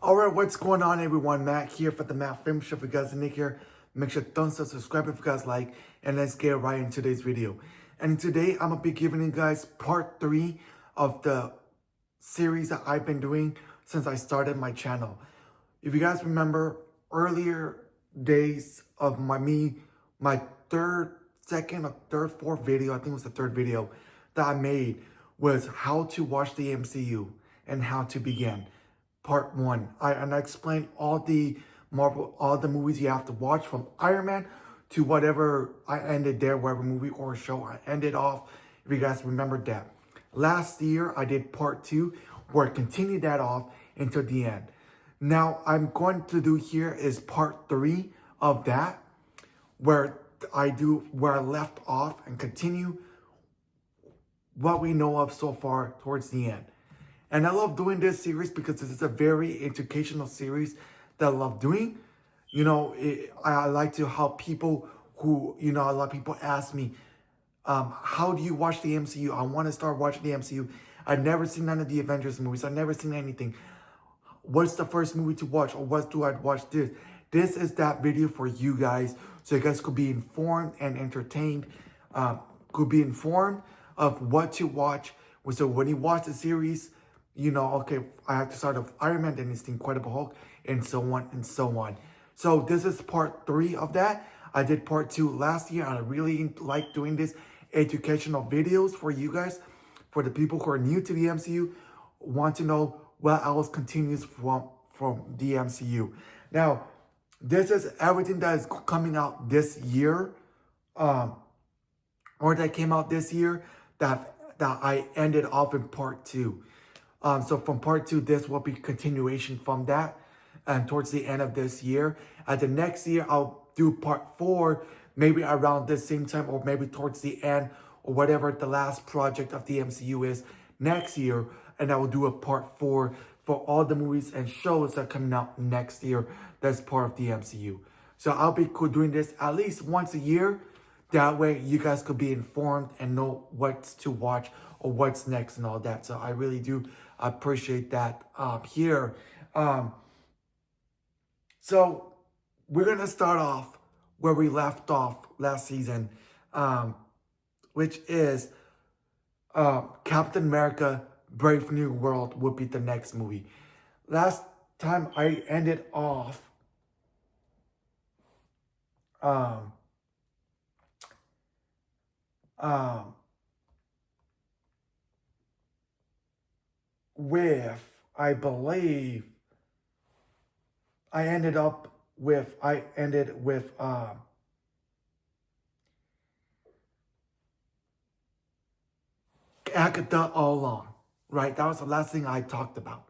Alright, what's going on everyone? Matt here for the Matt Film Show. If you guys are new here, make sure to thumbs up, subscribe if you guys like, and let's get right into today's video. And today, I'm going to be giving you guys part 3 of the series that I've been doing since I started my channel. If you guys remember, earlier days of my fourth video, I think it was the third video that I made, was how to watch the MCU and how to begin. Part 1. I explained all the movies you have to watch from Iron Man to whatever I ended there, whatever movie or show I ended off. If you guys remember that. Last year, I did part 2 where I continued that off until the end. Now, I'm going to do here is part 3 of that, where I left off and continue what we know of so far towards the end. And I love doing this series because this is a very educational series that I love doing. You know, I like to help people who, a lot of people ask me, how do you watch the MCU? I want to start watching the MCU. I've never seen none of the Avengers movies. I've never seen anything. What's the first movie to watch? Or what do I watch this? This is that video for you guys. So you guys could be informed and entertained. Could be informed of what to watch. So when you watch the series, okay, I have to start with Iron Man, then it's the Incredible Hulk, and so on and so on. So this is part 3 of that. I did part 2 last year, and I really like doing this educational videos for you guys, for the people who are new to the MCU, want to know what else continues from the MCU. Now, this is everything that is coming out this year, or that came out this year that I ended off in part 2. So from part 2, this will be continuation from that. And towards the end of this year. At the next year, I'll do part 4, maybe around the same time, or maybe towards the end, or whatever the last project of the MCU is next year. And I will do a part 4 for all the movies and shows that are coming out next year that's part of the MCU. So I'll be doing this at least once a year. That way you guys could be informed and know what's to watch or what's next and all that. So I really do appreciate that here. So we're going to start off where we left off last season, which is Captain America Brave New World would be the next movie. Last time I ended off with, I believe, I ended with Agatha all along, right? That was the last thing I talked about,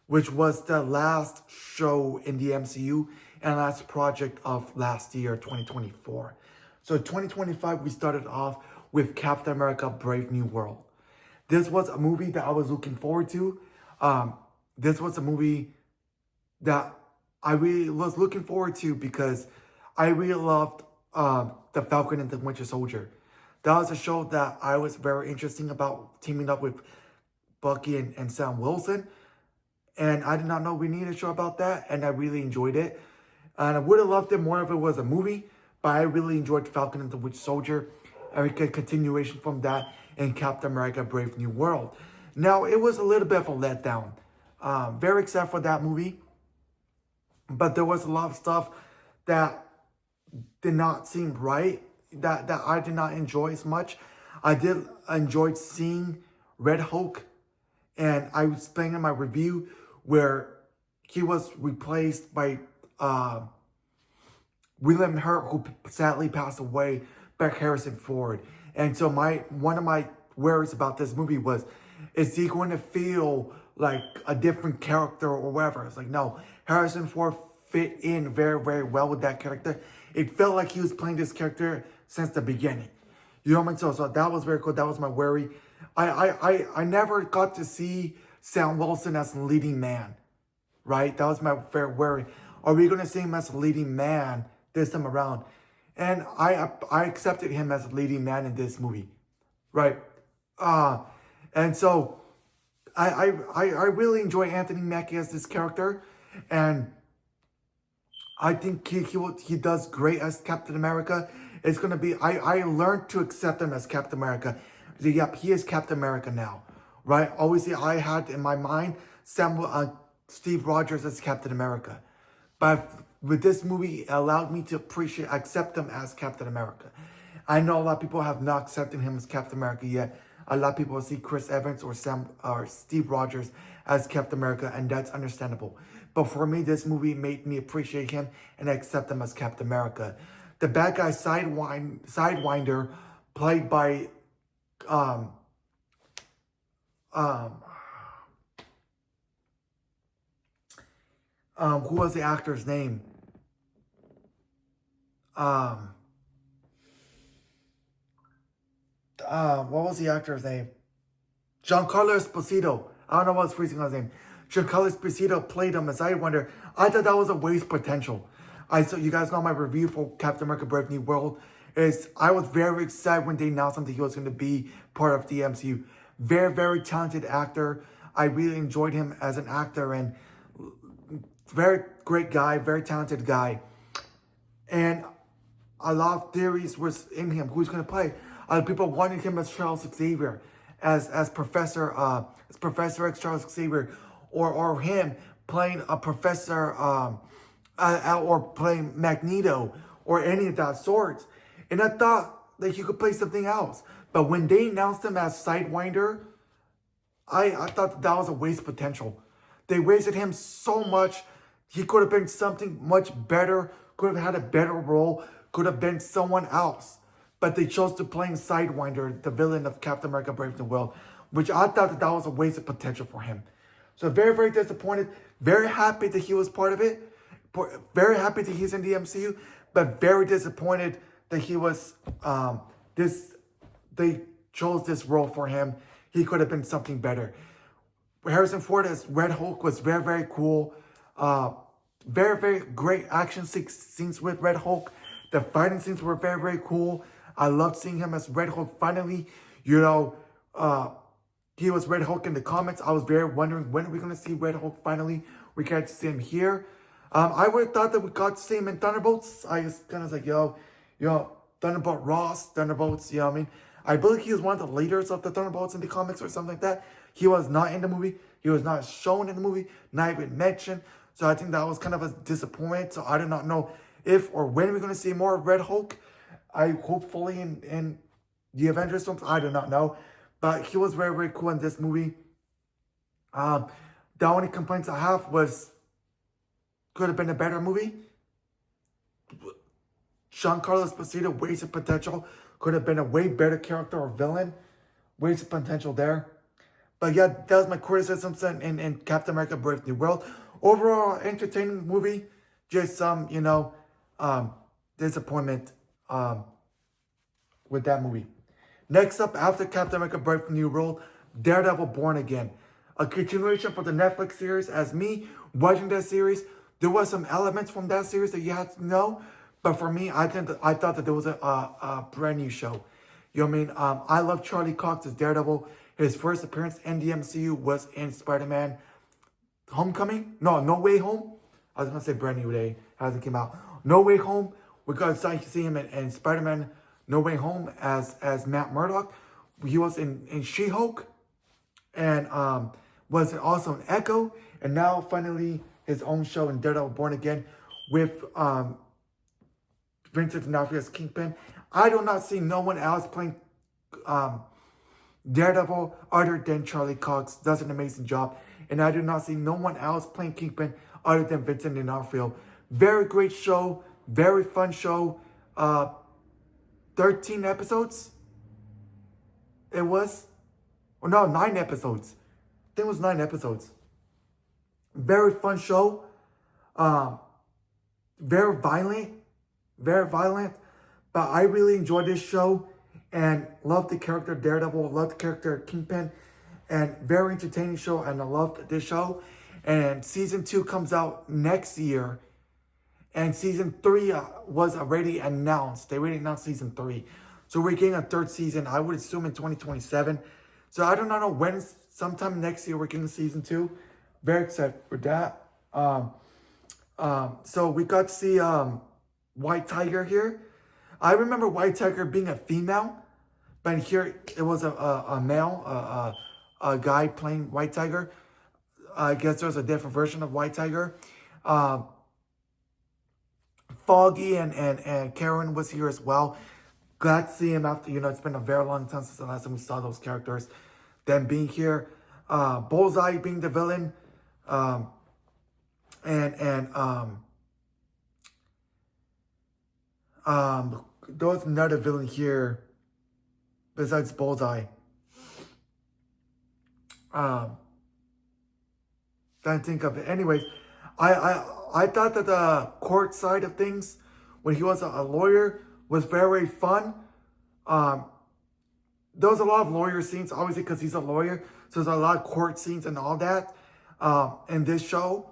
which was the last show in the MCU and last project of last year, 2024. So 2025, we started off with Captain America Brave New World. This was a movie that I was looking forward to. This was a movie that I really was looking forward to because I really loved The Falcon and the Winter Soldier. That was a show that I was very interested about, teaming up with Bucky and Sam Wilson. And I did not know we needed a show about that, and I really enjoyed it. And I would have loved it more if it was a movie, but I really enjoyed The Falcon and the Winter Soldier. And we get continuation from that in Captain America Brave New World. Now, it was a little bit of a letdown. Very excited for that movie. But there was a lot of stuff that did not seem right, that I did not enjoy as much. I did enjoy seeing Red Hulk, and I was playing in my review where he was replaced by William Hurt, who sadly passed away, by Harrison Ford. And so one of my worries about this movie was, is he going to feel like a different character or whatever? It's like, no, Harrison Ford fit in very, very well with that character. It felt like he was playing this character since the beginning. You know what I mean? So that was very cool. That was my worry. I never got to see Sam Wilson as a leading man, right? That was my very worry. Are we going to see him as a leading man this time around? And I accepted him as a leading man in this movie, right? And so I really enjoy Anthony Mackie as this character, and I think he does great as Captain America. It's gonna be I learned to accept him as Captain America. So, yep, he is Captain America now, right? Obviously, I had in my mind Steve Rogers as Captain America, but with this movie, it allowed me to accept him as Captain America. I know a lot of people have not accepted him as Captain America yet. A lot of people see Chris Evans or Steve Rogers as Captain America, and that's understandable. But for me, this movie made me appreciate him and accept him as Captain America. The bad guy Sidewinder, played by um um who was the actor's name? Um what was the actor's name? Giancarlo Esposito. I don't know what's freezing on his name. Giancarlo Esposito played him as Sidewinder. I thought that was a waste potential. So you guys know my review for Captain America Brave New World is I was very excited when they announced him that he was going to be part of the MCU. Very, very talented actor. I really enjoyed him as an actor, and very great guy, very talented guy. And a lot of theories was in him. Who's going to play? People wanted him as Charles Xavier, as Professor X Charles Xavier, or him playing a professor, or playing Magneto, or any of that sorts. And I thought that he could play something else. But when they announced him as Sidewinder, I thought that was a waste potential. They wasted him so much. He could have been something much better, could have had a better role, could have been someone else. But they chose to play Sidewinder, the villain of Captain America Brave New World, which I thought that was a waste of potential for him. So very, very disappointed. Very happy that he was part of it. Very happy that he's in the MCU, but very disappointed that he was they chose this role for him. He could have been something better. Harrison Ford as Red Hulk was very, very cool. Very, very great action scenes with Red Hulk. The fighting scenes were very, very cool. I loved seeing him as Red Hulk finally. You know, he was Red Hulk in the comics. I was very wondering, when are we going to see Red Hulk finally? We got to see him here. I would have thought that we got to see him in Thunderbolts. I was kind of like, yo, Thunderbolt Ross, Thunderbolts, you know what I mean? I believe he was one of the leaders of the Thunderbolts in the comics or something like that. He was not in the movie. He was not shown in the movie, not even mentioned. So I think that was kind of a disappointment. So I do not know if or when we're going to see more of Red Hulk. I hopefully in the Avengers films. I do not know. But he was very, very cool in this movie. The only complaints I have was, could have been a better movie. Giancarlo Esposito, wasted potential. Could have been a way better character or villain. Wasted potential there. But yeah, that was my criticisms in Captain America Brave New World. Overall, entertaining movie. Just some, disappointment with that movie. Next up, after Captain America Brave New World, Daredevil Born Again. A continuation for the Netflix series. As me watching that series, there was some elements from that series that you had to know. But for me, I thought that there was a brand new show. You know what I mean? I love Charlie Cox as Daredevil. His first appearance in the MCU was in Spider-Man Homecoming. No Way Home. I was going to say Brand New Day. Hasn't came out. No Way Home. We got to see him in Spider-Man No Way Home as Matt Murdock. He was in She-Hulk. And was also in Echo. And now finally his own show in Daredevil Born Again with Vincent D'Onofrio's Kingpin. I do not see no one else playing Daredevil other than Charlie Cox. Does an amazing job. And I do not see no one else playing Kingpin other than Vincent D'Onofrio. Very great show. Very fun show. 13 episodes. It was. Or no, 9 episodes. I think it was 9 episodes. Very fun show. Very violent. Very violent. But I really enjoyed this show. And loved the character Daredevil. Loved the character Kingpin. And very entertaining show. And I loved this show. And season 2 comes out next year. And season 3 was already announced. They already announced season 3. So we're getting a 3rd season. I would assume in 2027. So I do not know when sometime next year we're getting season 2. Very excited for that. So we got to see White Tiger here. I remember White Tiger being a female, but here it was a male, a guy playing White Tiger. I guess there's a different version of White Tiger. Foggy and Karen was here as well. Glad to see him after, it's been a very long time since the last time we saw those characters. Them being here. Bullseye being the villain. There's another villain here besides Bullseye. Can't think of it. Anyways, I thought that the court side of things, when he was a lawyer, was very fun. There was a lot of lawyer scenes, obviously, because he's a lawyer. So there's a lot of court scenes and all that in this show.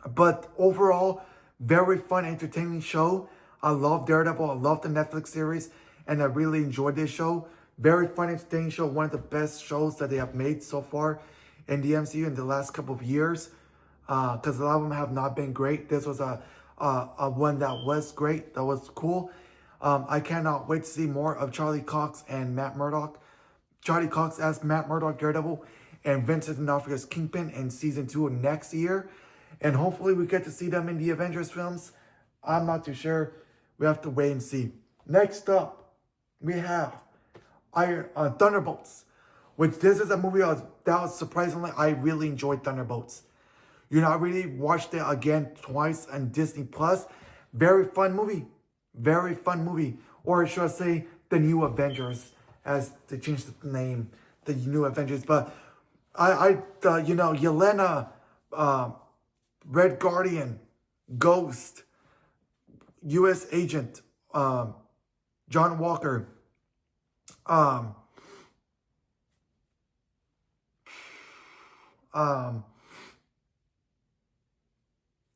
But overall, very fun, entertaining show. I love Daredevil. I love the Netflix series. And I really enjoyed this show. Very fun, entertaining show. One of the best shows that they have made so far in the MCU in the last couple of years. Because a lot of them have not been great. This was a one that was great. That was cool. I cannot wait to see more of Charlie Cox and Matt Murdock. Charlie Cox as Matt Murdock, Daredevil, and Vincent D'Onofrio as Kingpin in season 2 of next year. And hopefully we get to see them in the Avengers films. I'm not too sure. We have to wait and see. Next up, we have Thunderbolts, which this is a movie that was surprisingly, I really enjoyed Thunderbolts. I really watched it again twice on Disney Plus. Very fun movie. Very fun movie. Or should I say, The New Avengers, as they changed the name, The New Avengers. But Yelena, Red Guardian, Ghost, U.S. Agent, John Walker,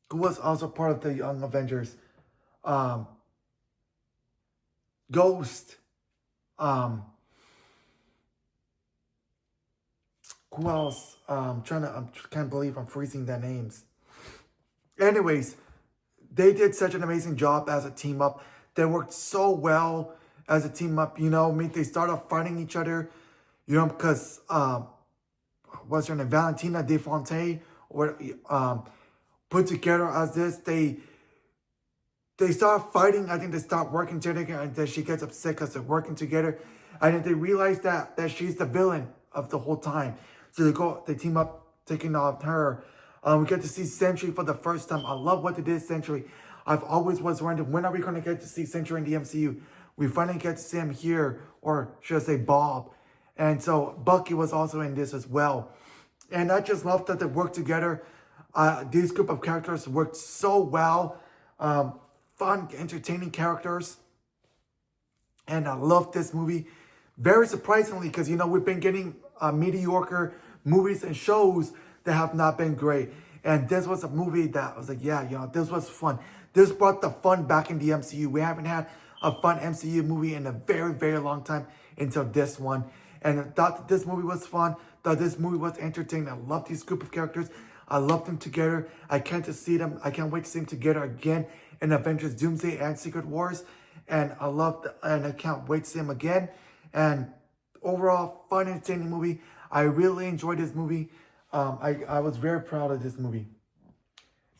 who was also part of the Young Avengers, Ghost, who else? I can't believe I'm freezing their names. Anyways, they did such an amazing job as a team up. They worked so well as a team up. They started off fighting each other, because what's her name? Valentina De Fonte, or put together as this. They start fighting. I think they start working together, and then she gets upset because they're working together. And then they realize that she's the villain of the whole time. So they team up, taking off her. We get to see Sentry for the first time. I love what they did, Sentry. I've always was wondering, when are we going to get to see Sentry in the MCU? We finally get to see him here, or should I say Bob. And so Bucky was also in this as well. And I just love that they worked together. This group of characters worked so well. Fun, entertaining characters. And I love this movie. Very surprisingly, because, we've been getting mediocre movies and shows that have not been great. And this was a movie that I was like, this was fun. This brought the fun back in the MCU. We haven't had a fun MCU movie in a very, very long time until this one. And I thought that this movie was fun. Thought this movie was entertaining. I love this group of characters. I love them together. I can't wait to see them together again in Avengers Doomsday and Secret Wars. And I can't wait to see them again. And overall, fun, entertaining movie. I really enjoyed this movie. I was very proud of this movie.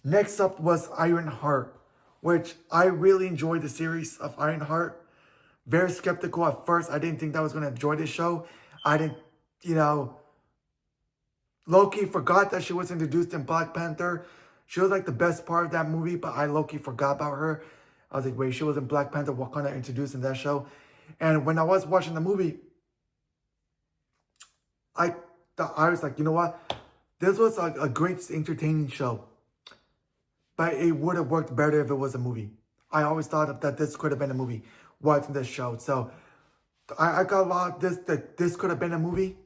Next up was Ironheart, which I really enjoyed the series of Ironheart. Very skeptical at first. I didn't think that I was going to enjoy this show. I didn't, low-key forgot that she was introduced in Black Panther. She was like the best part of that movie, but I low-key forgot about her. I was like, wait, she was in Black Panther, Wakanda introduced in that show. And when I was watching the movie, I was like, you know what? This was a great, entertaining show. But it would have worked better if it was a movie. I always thought that this could have been a movie, watching this show. So I got a lot of this, that this could have been a movie.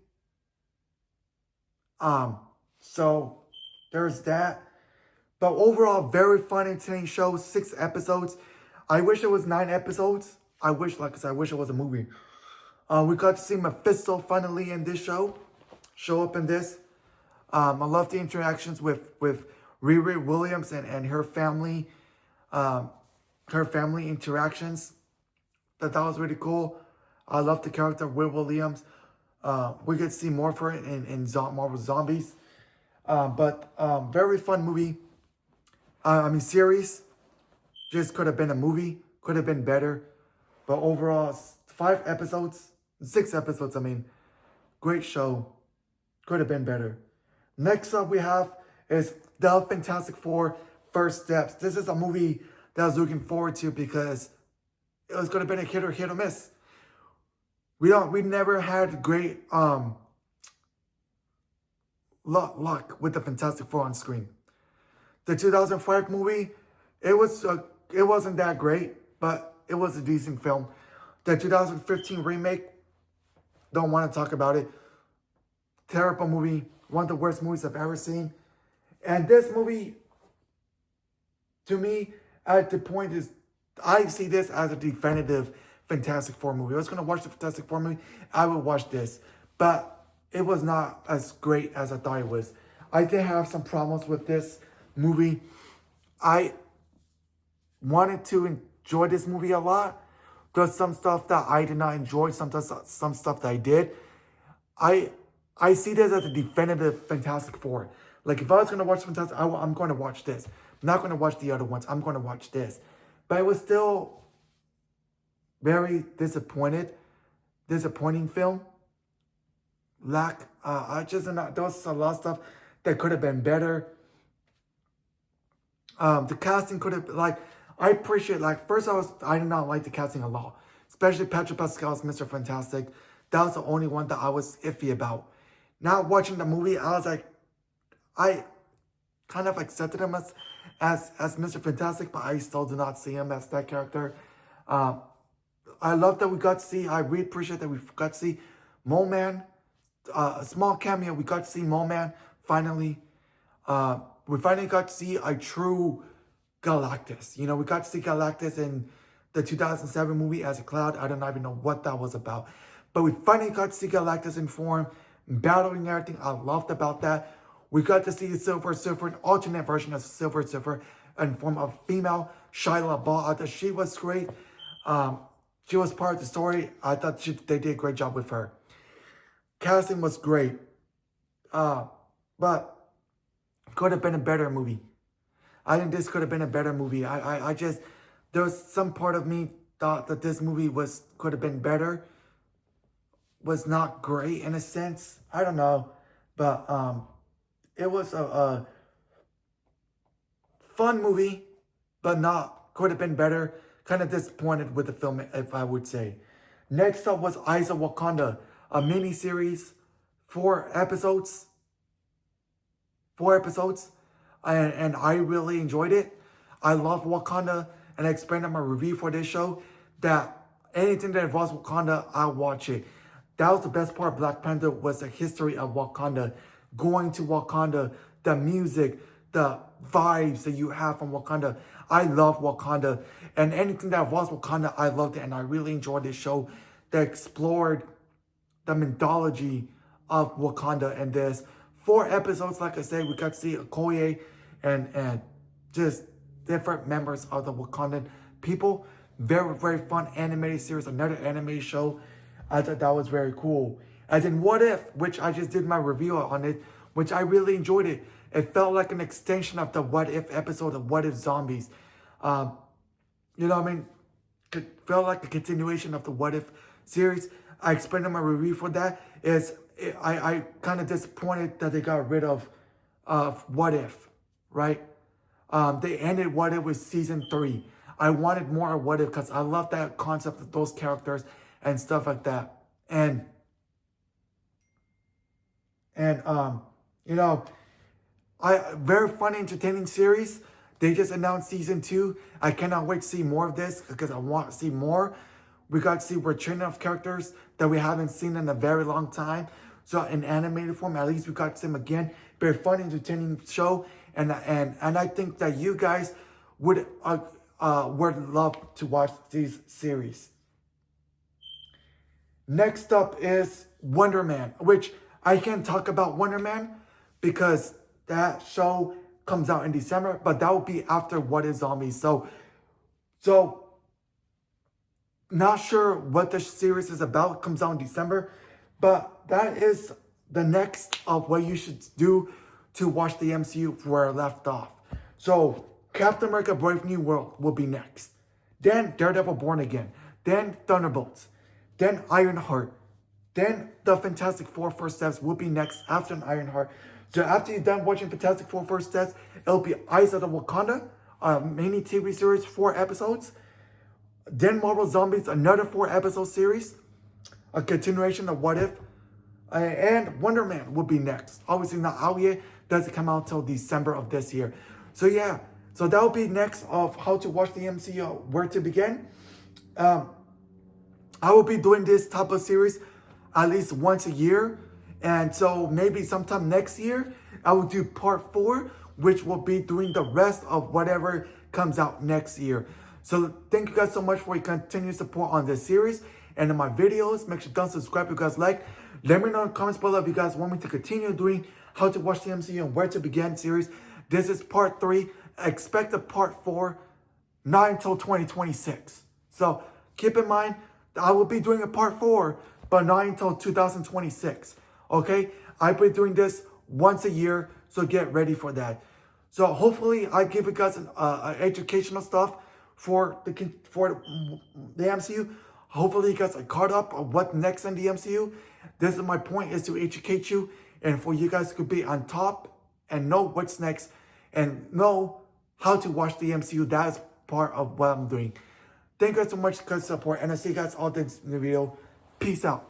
So there's that. But overall, very fun, entertaining show. 6 episodes. I wish it was 9 episodes. I wish it was a movie. We got to see Mephisto finally in this show. show up in this. I love the interactions with Riri Williams and her family. Her family interactions. That was really cool. I love the character of Will Williams. We get to see more for it in Marvel Zombies. But very fun movie. Series. Just could have been a movie. Could have been better. But overall, 5 episodes. 6 episodes, Great show. Could have been better. Next up we have is The Fantastic Four First Steps. This is a movie that I was looking forward to because it was going to be a hit or miss. We never had great luck with the Fantastic Four on screen. The 2005 movie, it wasn't that great, but it was a decent film. The 2015 remake, don't want to talk about it. Terrible movie, one of the worst movies I've ever seen. And this movie, to me, at the point is, I see this as a definitive Fantastic Four movie. I was going to watch the Fantastic Four movie, I would watch this. But it was not as great as I thought it was. I did have some problems with this movie. I wanted to enjoy this movie a lot. There's some stuff that I did not enjoy, some stuff that I did. I see this as a definitive Fantastic Four. Like, if I was going to watch Fantastic, I'm going to watch this. I'm not going to watch the other ones. I'm going to watch this. But it was still very disappointing film. There was a lot of stuff that could have been better. The casting could have, I appreciate, first I did not like the casting a lot. Especially Pedro Pascal's Mr. Fantastic. That was the only one that I was iffy about. Now watching the movie, I kind of accepted him as Mr. Fantastic, but I still do not see him as that character. I love that we got to see, I really appreciate that we got to see Mole Man. A small cameo, we got to see Mole Man, finally. We finally got to see a true Galactus. We got to see Galactus in the 2007 movie as a cloud. I don't even know what that was about. But we finally got to see Galactus in form, battling everything. I loved about that. We got to see the Silver Surfer, an alternate version of Silver Surfer in form of female Shia LaBeouf. I thought she was great. She was part of the story. I thought they did a great job with her. Casting was great. But could have been a better movie. I think this could have been a better movie. There was some part of me thought that this movie could have been better. Was not great in a sense. I don't know. But it was a fun movie, but could have been better. Kind of disappointed with the film, if I would say. Next up was Eyes of Wakanda, a mini-series, 4 episodes. 4 episodes. And I really enjoyed it. I love Wakanda, and I explained in my review for this show that anything that involves Wakanda, I'll watch it. That was the best part of Black Panther, was the history of Wakanda. Going to Wakanda, the music, the vibes that you have from Wakanda. I love Wakanda. And anything that involves Wakanda, I loved it. And I really enjoyed this show that explored the mythology of Wakanda. And there's 4 episodes, like I said. We got to see Okoye and just different members of the Wakandan people. Very, very fun animated series. Another animated show. I thought that was very cool. And then What If, which I just did my review on it, which I really enjoyed it. It felt like an extension of the What If episode of What If Zombies. It felt like a continuation of the What If series. I explained in my review for that. I kind of disappointed that they got rid of What If, right? They ended What If with season 3. I wanted more of What If because I love that concept of those characters and stuff like that. And very funny, entertaining series. They just announced season 2. I cannot wait to see more of this because I want to see more. We got to see return of characters that we haven't seen in a very long time. So in animated form, at least we got to see them again. Very fun, entertaining show. And I think that you guys would love to watch these series. Next up is Wonder Man, which I can't talk about Wonder Man because that show comes out in December, but that will be after What Is Zombies. So not sure what the series is about. It comes out in December, but that is the next of what you should do to watch the MCU where I left off. So Captain America Brave New World will be next. Then Daredevil Born Again. Then Thunderbolts. Then Ironheart. Then the Fantastic Four First Steps will be next after Ironheart. So after you're done watching Fantastic Four First Steps, it'll be Eyes of the Wakanda, a mini TV series, 4 episodes. Then Marvel Zombies, another 4-episode series, a continuation of What If. And Wonder Man will be next. Obviously not out yet. Doesn't come out till December of this year. So yeah, so that will be next of how to watch the MCU, where to begin. I will be doing this type of series at least once a year. And so maybe sometime next year, I will do part 4, which will be doing the rest of whatever comes out next year. So thank you guys so much for your continued support on this series and in my videos. Make sure to subscribe if you guys like. Let me know in the comments below if you guys want me to continue doing how to watch the MCU and where to begin series. This is part 3. Expect a part 4, not until 2026. So keep in mind, I will be doing a part 4, but not until 2026. Okay? I'll be doing this once a year, so get ready for that. So hopefully I give you guys educational stuff for the MCU. Hopefully you guys are caught up on what next in the MCU. This is my point, is to educate you and for you guys to be on top and know what's next and know how to watch the MCU. That is part of what I'm doing. Thank you guys so much for your support, and I'll see you guys all in the video. Peace out.